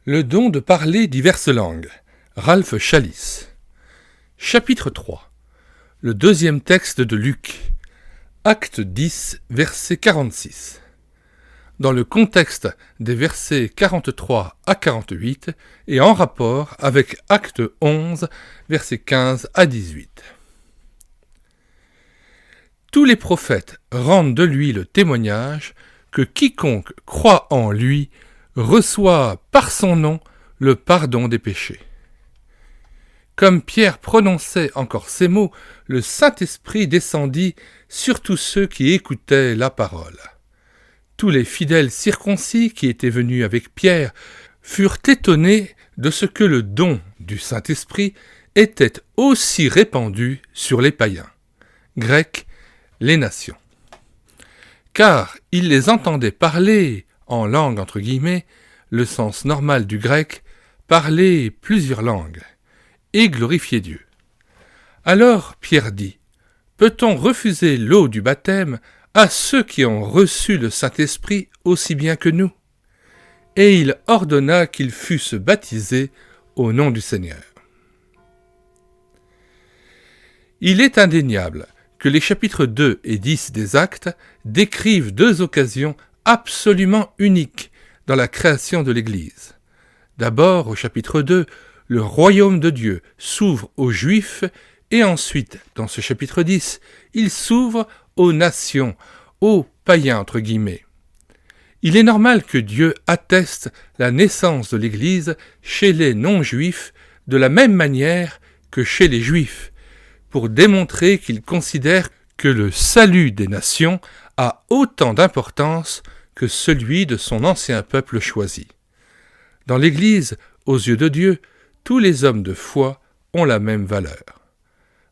Le don de parler diverses langues. Ralph Challis. Chapitre 3. Le deuxième texte de Luc. Acte 10, verset 46. Dans le contexte des versets 43 à 48 et en rapport avec Acte 11, versets 15 à 18. Tous les prophètes rendent de lui le témoignage que quiconque croit en lui reçoit par son nom le pardon des péchés. Comme Pierre prononçait encore ces mots, le Saint-Esprit descendit sur tous ceux qui écoutaient la parole. Tous les fidèles circoncis qui étaient venus avec Pierre furent étonnés de ce que le don du Saint-Esprit était aussi répandu sur les païens, grecs, les nations. Car ils les entendaient parler en langue entre guillemets, le sens normal du grec, parler plusieurs langues, et glorifier Dieu. Alors Pierre dit, peut-on refuser l'eau du baptême à ceux qui ont reçu le Saint-Esprit aussi bien que nous? Et il ordonna qu'ils fussent baptisés au nom du Seigneur. Il est indéniable que les chapitres 2 et 10 des Actes décrivent deux occasions absolument uniques dans la création de l'Église. D'abord, au chapitre 2, le royaume de Dieu s'ouvre aux Juifs et ensuite, dans ce chapitre 10, il s'ouvre aux nations, aux païens entre guillemets. Il est normal que Dieu atteste la naissance de l'Église chez les non-juifs de la même manière que chez les juifs, pour démontrer qu'il considère que le salut des nations a autant d'importance que celui de son ancien peuple choisi. Dans l'Église, aux yeux de Dieu, tous les hommes de foi ont la même valeur.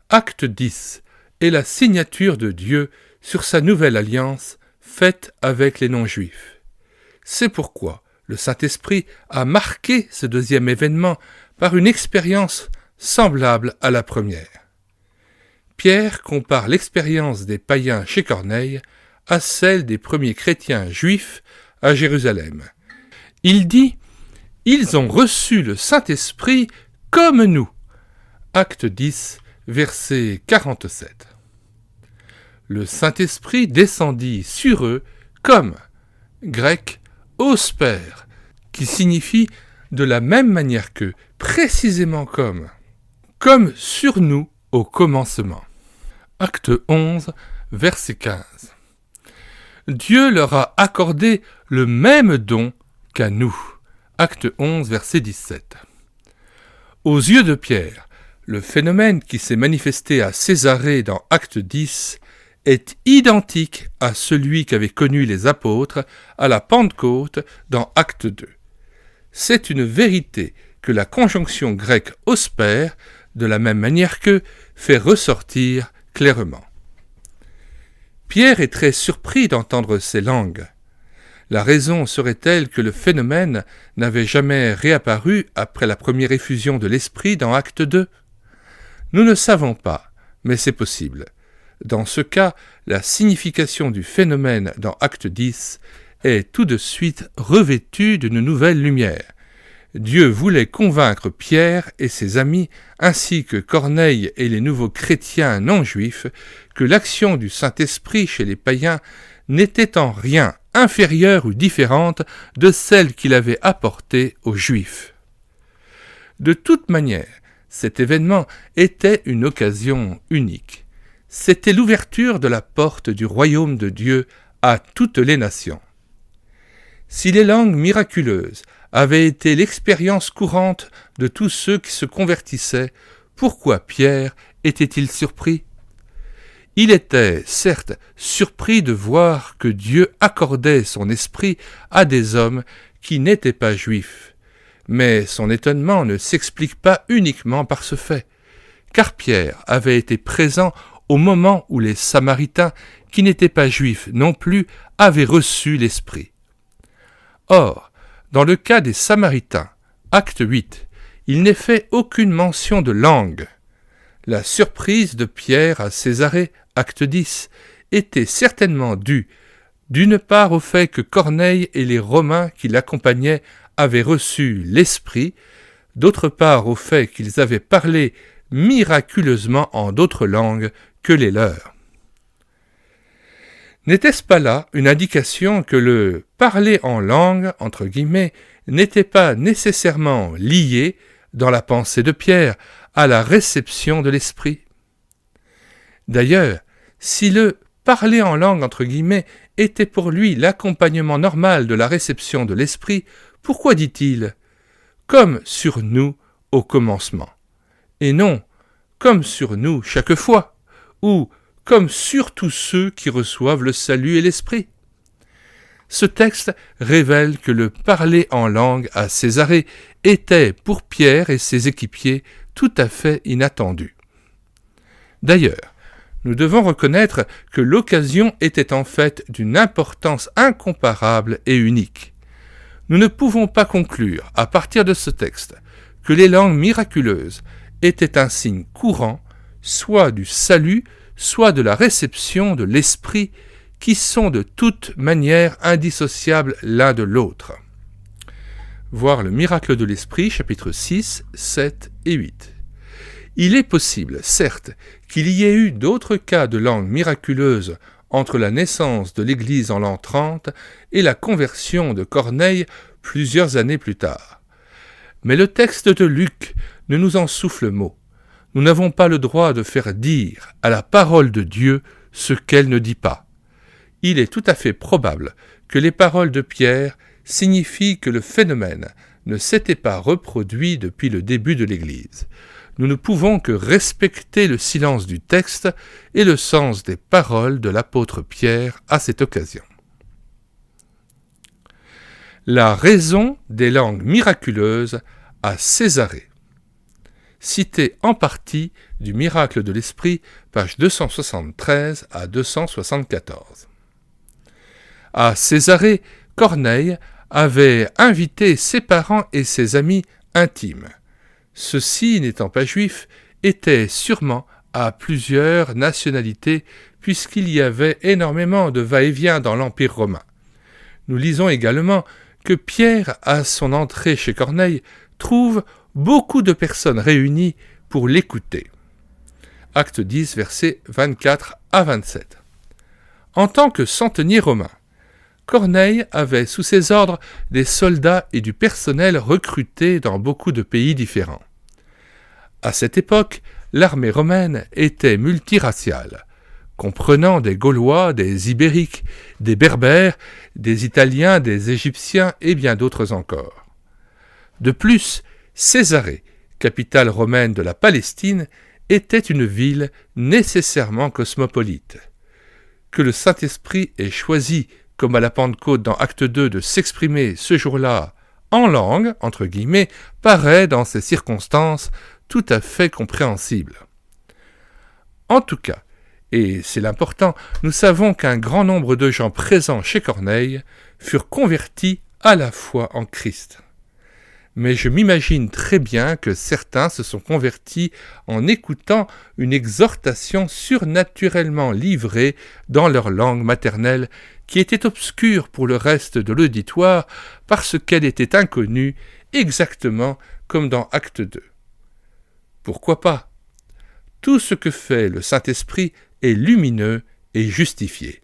Acte 10 est la signature de Dieu sur sa nouvelle alliance faite avec les non-juifs. C'est pourquoi le Saint-Esprit a marqué ce deuxième événement par une expérience semblable à la première. Pierre compare l'expérience des païens chez Corneille à celle des premiers chrétiens juifs à Jérusalem. Il dit « Ils ont reçu le Saint-Esprit comme nous ». Acte 10, verset 47. Le Saint-Esprit descendit sur eux comme, grec, osper, qui signifie de la même manière que, précisément comme sur nous au commencement. Acte 11, verset 15. Dieu leur a accordé le même don qu'à nous. Acte 11, verset 17. Aux yeux de Pierre, le phénomène qui s'est manifesté à Césarée dans Acte 10 est identique à celui qu'avaient connu les apôtres à la Pentecôte dans Acte 2. C'est une vérité que la conjonction grecque « osper », de la même manière que, fait ressortir clairement. Pierre est très surpris d'entendre ces langues. La raison serait-elle que le phénomène n'avait jamais réapparu après la première effusion de l'Esprit dans Acte 2 ? Nous ne savons pas, mais c'est possible. Dans ce cas, la signification du phénomène dans Acte 10 est tout de suite revêtue d'une nouvelle lumière. Dieu voulait convaincre Pierre et ses amis, ainsi que Corneille et les nouveaux chrétiens non-juifs, que l'action du Saint-Esprit chez les païens n'était en rien inférieure ou différente de celle qu'il avait apportée aux Juifs. De toute manière, cet événement était une occasion unique. C'était l'ouverture de la porte du royaume de Dieu à toutes les nations. Si les langues miraculeuses avaient été l'expérience courante de tous ceux qui se convertissaient, pourquoi Pierre était-il surpris ? Il était, certes, surpris de voir que Dieu accordait son esprit à des hommes qui n'étaient pas juifs. Mais son étonnement ne s'explique pas uniquement par ce fait, car Pierre avait été présent au moment où les Samaritains, qui n'étaient pas juifs non plus, avaient reçu l'esprit. Or, dans le cas des Samaritains, acte 8, il n'est fait aucune mention de langue. La surprise de Pierre à Césarée, acte 10, était certainement due d'une part au fait que Corneille et les Romains qui l'accompagnaient avaient reçu l'Esprit, d'autre part au fait qu'ils avaient parlé miraculeusement en d'autres langues que les leurs. N'était-ce pas là une indication que le « parler en langue » entre guillemets, n'était pas nécessairement lié, dans la pensée de Pierre, à la réception de l'Esprit? D'ailleurs, si le « parler en langue » entre guillemets était pour lui l'accompagnement normal de la réception de l'Esprit, pourquoi dit-il « comme sur nous au commencement » et non « comme sur nous chaque fois » ou « comme sur tous ceux qui reçoivent le salut et l'Esprit » ? Ce texte révèle que le parler en langue à Césarée était pour Pierre et ses équipiers tout à fait inattendu. D'ailleurs, nous devons reconnaître que l'occasion était en fait d'une importance incomparable et unique. Nous ne pouvons pas conclure, à partir de ce texte, que les langues miraculeuses étaient un signe courant, soit du salut, soit de la réception de l'Esprit, qui sont de toute manière indissociables l'un de l'autre. Voir le miracle de l'Esprit, chapitres 6, 7 et 8. Il est possible, certes, qu'il y ait eu d'autres cas de langue miraculeuse entre la naissance de l'Église en l'an 30 et la conversion de Corneille plusieurs années plus tard. Mais le texte de Luc ne nous en souffle mot. Nous n'avons pas le droit de faire dire à la parole de Dieu ce qu'elle ne dit pas. Il est tout à fait probable que les paroles de Pierre signifient que le phénomène ne s'était pas reproduit depuis le début de l'Église. Nous ne pouvons que respecter le silence du texte et le sens des paroles de l'apôtre Pierre à cette occasion. La raison des langues miraculeuses à Césarée. Cité en partie du miracle de l'Esprit, pages 273 à 274. À Césarée, Corneille avait invité ses parents et ses amis intimes. Ceux-ci, n'étant pas juifs, étaient sûrement à plusieurs nationalités, puisqu'il y avait énormément de va-et-vient dans l'Empire romain. Nous lisons également que Pierre, à son entrée chez Corneille, trouve beaucoup de personnes réunies pour l'écouter. Acte 10, versets 24 à 27. En tant que centenier romain, Corneille avait sous ses ordres des soldats et du personnel recrutés dans beaucoup de pays différents. À cette époque, l'armée romaine était multiraciale, comprenant des Gaulois, des Ibériques, des Berbères, des Italiens, des Égyptiens et bien d'autres encore. De plus, Césarée, capitale romaine de la Palestine, était une ville nécessairement cosmopolite. Que le Saint-Esprit ait choisi, comme à la Pentecôte dans Acte 2, de s'exprimer ce jour-là en langue, entre guillemets, paraît dans ces circonstances tout à fait compréhensible. En tout cas, et c'est l'important, nous savons qu'un grand nombre de gens présents chez Corneille furent convertis à la foi en Christ. Mais je m'imagine très bien que certains se sont convertis en écoutant une exhortation surnaturellement livrée dans leur langue maternelle, qui était obscure pour le reste de l'auditoire parce qu'elle était inconnue, exactement comme dans Acte 2. Pourquoi pas ? Tout ce que fait le Saint-Esprit est lumineux et justifié.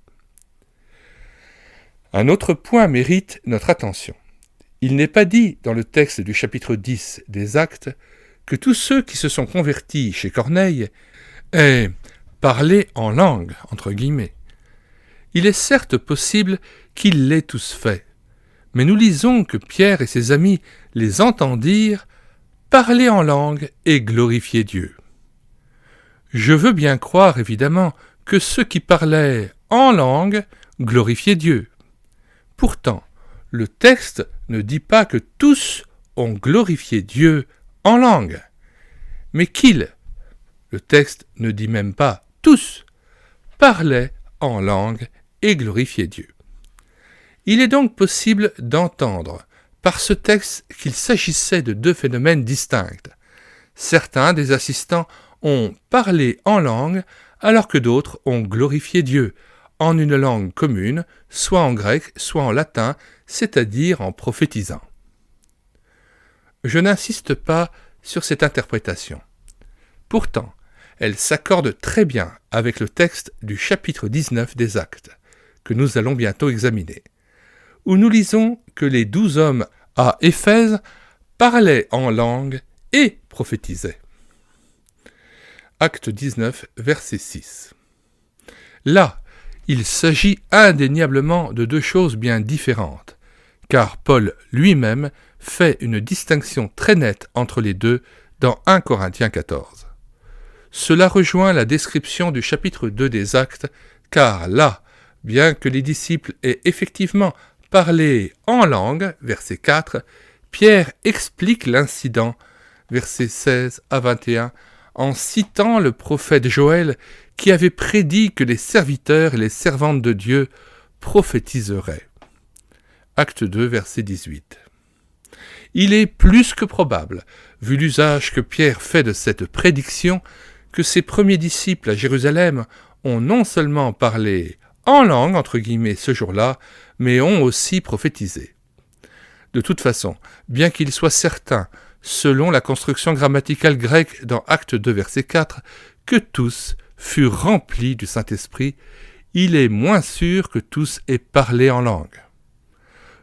Un autre point mérite notre attention. Il n'est pas dit dans le texte du chapitre 10 des Actes que tous ceux qui se sont convertis chez Corneille aient parlé en langue, entre guillemets. Il est certes possible qu'ils l'aient tous fait, mais nous lisons que Pierre et ses amis les entendirent parler en langue et glorifier Dieu. Je veux bien croire, évidemment, que ceux qui parlaient en langue glorifiaient Dieu. Pourtant, le texte ne dit pas que tous ont glorifié Dieu en langue, mais qu'ils, le texte ne dit même pas tous, parlaient en langue et glorifiaient Dieu. Il est donc possible d'entendre par ce texte qu'il s'agissait de deux phénomènes distincts. Certains des assistants ont parlé en langue alors que d'autres ont glorifié Dieu, en une langue commune, soit en grec, soit en latin, c'est-à-dire en prophétisant. Je n'insiste pas sur cette interprétation. Pourtant, elle s'accorde très bien avec le texte du chapitre 19 des Actes, que nous allons bientôt examiner, où nous lisons que les 12 hommes à Éphèse parlaient en langue et prophétisaient. Acte 19, verset 6. Là, il s'agit indéniablement de deux choses bien différentes, car Paul lui-même fait une distinction très nette entre les deux dans 1 Corinthiens 14. Cela rejoint la description du chapitre 2 des Actes, car là, bien que les disciples aient effectivement parlé en langue, verset 4, Pierre explique l'incident, versets 16 à 21, en citant le prophète Joël qui avait prédit que les serviteurs et les servantes de Dieu prophétiseraient. Acte 2, verset 18. Il est plus que probable, vu l'usage que Pierre fait de cette prédiction, que ses premiers disciples à Jérusalem ont non seulement parlé en langue, entre guillemets, ce jour-là, mais ont aussi prophétisé. De toute façon, bien qu'il soit certain, selon la construction grammaticale grecque dans Acte 2, verset 4, que tous furent remplis du Saint-Esprit, il est moins sûr que tous aient parlé en langue.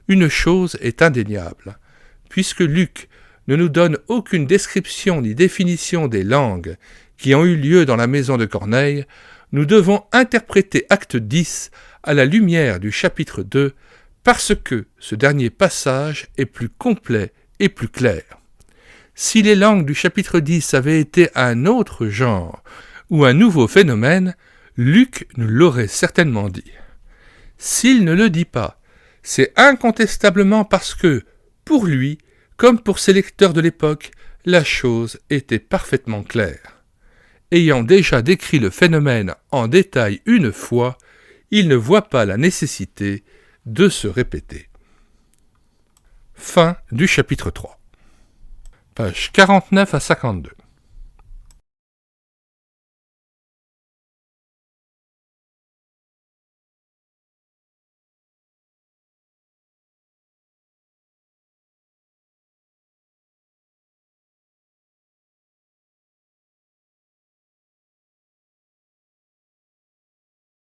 Une chose est indéniable, puisque Luc ne nous donne aucune description ni définition des langues qui ont eu lieu dans la maison de Corneille, nous devons interpréter Acte 10 à la lumière du chapitre 2, parce que ce dernier passage est plus complet et plus clair. Si les langues du chapitre 10 avaient été un autre genre ou un nouveau phénomène, Luc nous l'aurait certainement dit. S'il ne le dit pas, c'est incontestablement parce que, pour lui, comme pour ses lecteurs de l'époque, la chose était parfaitement claire. Ayant déjà décrit le phénomène en détail une fois, il ne voit pas la nécessité de se répéter. Fin du chapitre 3. Pages 49 à 52.